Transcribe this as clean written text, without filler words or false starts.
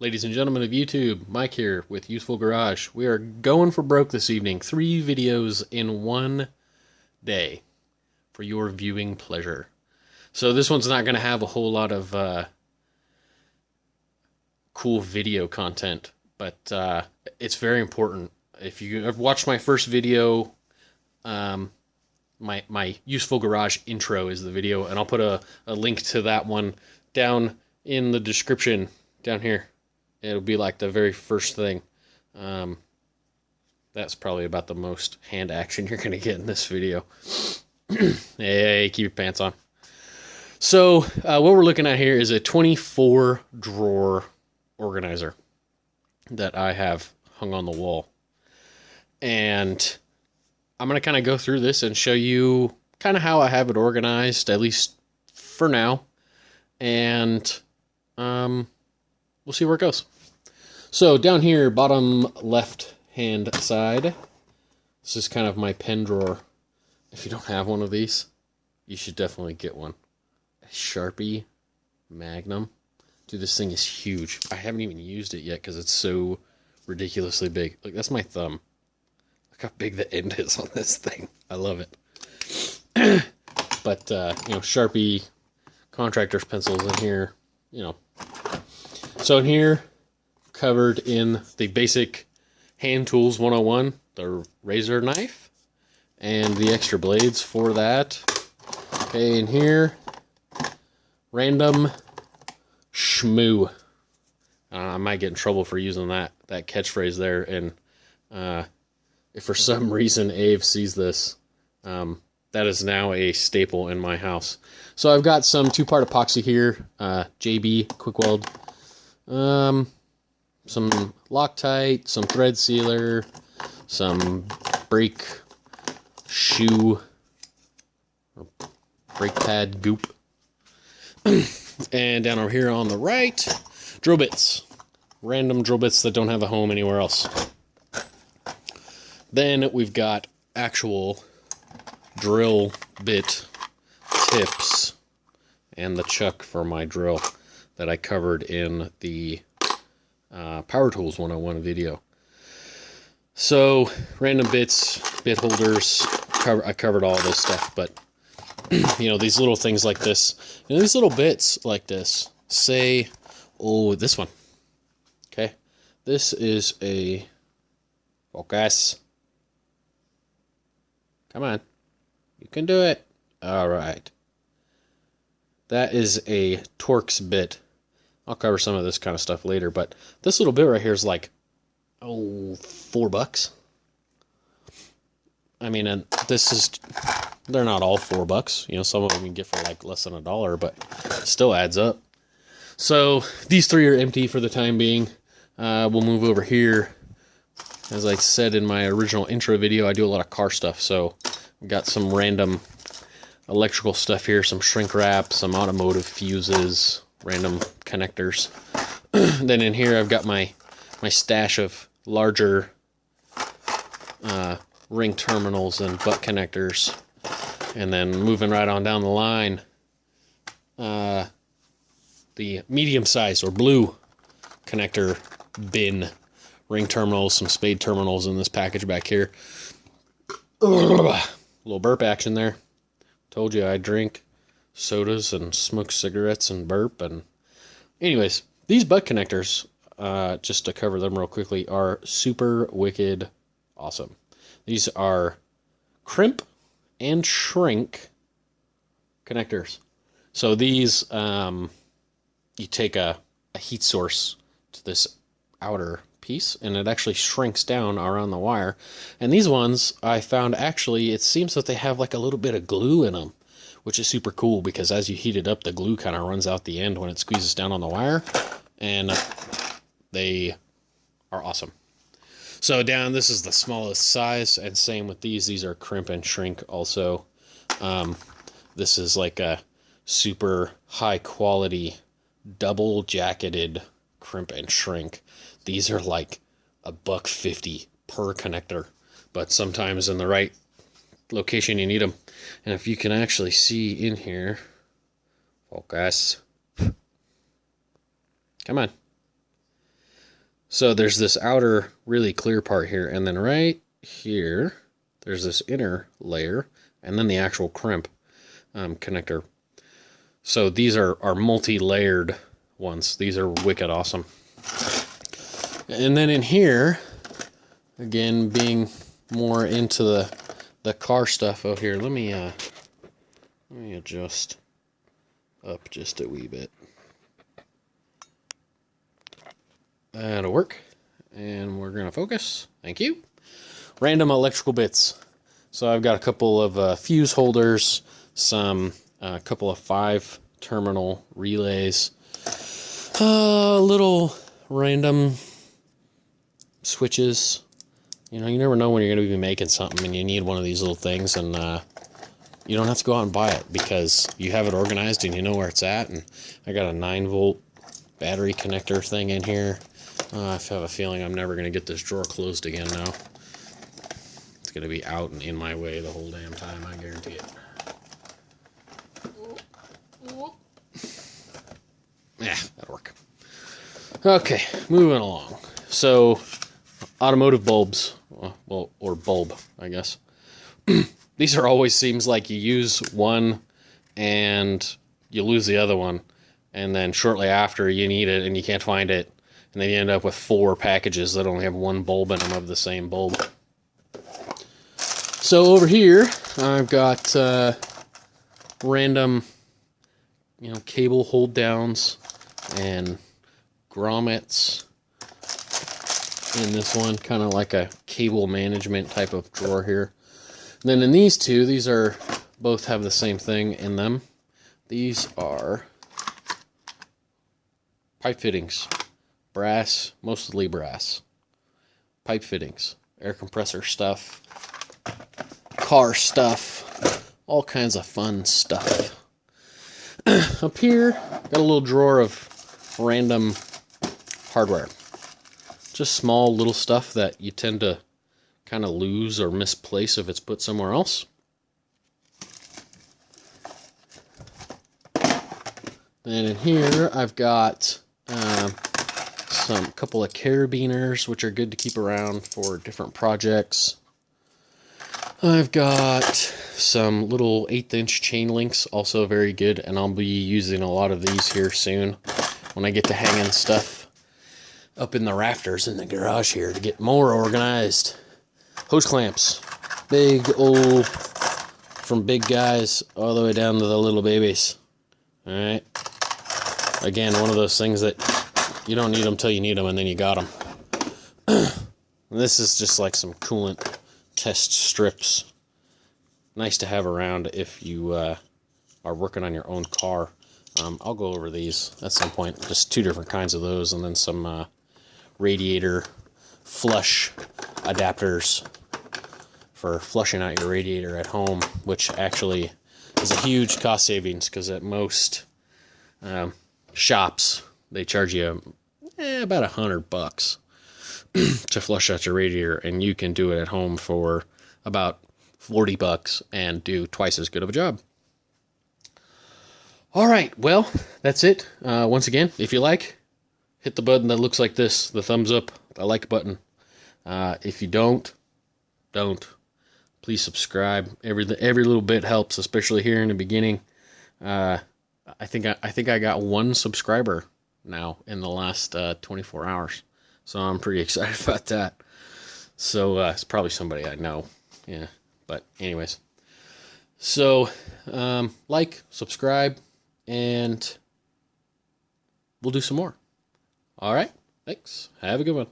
Ladies and gentlemen of YouTube, Mike here with Useful Garage. We are going for broke this evening. 3 videos in one day for your viewing pleasure. So this one's not going to have a whole lot of cool video content, but it's very important. If you have watched my first video, my Useful Garage intro is the video, and I'll put a link to that one down in the description down here. It'll be like the very first thing. That's probably about the most hand action you're going to get in this video. Hey, keep your pants on. So what we're looking at here is a 24 drawer organizer that I have hung on the wall. And I'm going to kind of go through this and show you kind of how I have it organized, at least for now. And we'll see where it goes. So down here, bottom left hand side, this is kind of my pen drawer. If you don't have one of these, you should definitely get one. A Sharpie Magnum. Dude, this thing is huge. I haven't even used it yet because it's so ridiculously big. Look, that's my thumb. Look how big the end is on this thing. I love it. But, Sharpie contractor's pencils in here, So in here, covered in the basic hand tools 101, the razor knife, and the extra blades for that. Okay, in here, random schmoo. I might get in trouble for using that catchphrase there, and if for some reason Ave sees this, that is now a staple in my house. So I've got some 2-part epoxy here, JB Quick Weld, some Loctite, some thread sealer, some brake shoe, or brake pad goop. And down over here on the right, drill bits. Random drill bits that don't have a home anywhere else. Then we've got actual drill bit tips and the chuck for my drill that I covered in the Power Tools 101 video. So random bits, bit holders, I covered all this stuff, but these little things like this, these little bits like this, say, this one, okay, this is a, focus, come on, you can do it, alright, that is a Torx bit. I'll cover some of this kind of stuff later, but this little bit right here is like, $4. I mean, and they're not all $4. Some of them you can get for like less than $1, but it still adds up. So these 3 are empty for the time being. We'll move over here. As I said in my original intro video, I do a lot of car stuff, so I've got some random electrical stuff here, some shrink wrap, some automotive fuses, random connectors. Then in here I've got my stash of larger ring terminals and butt connectors. And then moving right on down the line, the medium size or blue connector bin ring terminals, some spade terminals in this package back here. Little burp action there. Told you I drink sodas and smoke cigarettes and burp. And anyways, these butt connectors, just to cover them real quickly, are super wicked awesome. These are crimp and shrink connectors. So these, you take a heat source to this outer piece, and it actually shrinks down around the wire. And these ones, I found actually, it seems that they have like a little bit of glue in them, which is super cool because as you heat it up, the glue kind of runs out the end when it squeezes down on the wire, and they are awesome. So down, this is the smallest size, and same with these. These are crimp and shrink also. This is like a super high quality double jacketed crimp and shrink. These are like $1.50 per connector, but sometimes in the right location you need them. And if you can actually see in here, focus, come on, So there's this outer really clear part here, and then right here there's this inner layer, and then the actual crimp connector. So these are multi-layered ones. These are wicked awesome. And then in here, again, being more into the car stuff out here, let me adjust up just a wee bit. That'll work. And we're gonna focus. Thank you. Random electrical bits. So I've got a couple of fuse holders, a couple of 5-terminal relays, little random switches. You know, you never know when you're going to be making something and you need one of these little things, and you don't have to go out and buy it because you have it organized and you know where it's at. And I got a 9-volt battery connector thing in here. I have a feeling I'm never going to get this drawer closed again now. It's going to be out and in my way the whole damn time, I guarantee it. Yeah, that'll work. Okay, moving along. So, automotive bulbs, well, or bulb, I guess. These are always seems like you use one and you lose the other one, and then shortly after you need it and you can't find it, and then you end up with 4 packages that only have 1 bulb in them of the same bulb. So over here, I've got random, cable hold downs and grommets in this one, kind of like a cable management type of drawer here. And then in these two, these are both have the same thing in them. These are pipe fittings, brass, mostly brass. Pipe fittings, air compressor stuff, car stuff, all kinds of fun stuff. Up here, got a little drawer of random hardware. Just small little stuff that you tend to kind of lose or misplace if it's put somewhere else. Then in here, I've got couple of carabiners, which are good to keep around for different projects. I've got some little 1/8" chain links, also very good, and I'll be using a lot of these here soon when I get to hanging stuff up in the rafters in the garage here to get more organized. Hose clamps, big old, from big guys all the way down to the little babies. All right. Again, one of those things that you don't need them till you need them, and then you got them. This is just like some coolant test strips. Nice to have around if you are working on your own car. I'll go over these at some point. Just 2 different kinds of those, and then some radiator flush adapters for flushing out your radiator at home, which actually is a huge cost savings because at most shops they charge you about $100 to flush out your radiator, and you can do it at home for about $40 and do twice as good of a job. All right, well, that's it. Once again, if you like, hit the button that looks like this, the thumbs up, the like button. If you don't. Please subscribe. Every little bit helps, especially here in the beginning. I think I got 1 subscriber now in the last 24 hours. So I'm pretty excited about that. So it's probably somebody I know. Yeah. But anyways. So like, subscribe, and we'll do some more. All right. Thanks. Have a good one.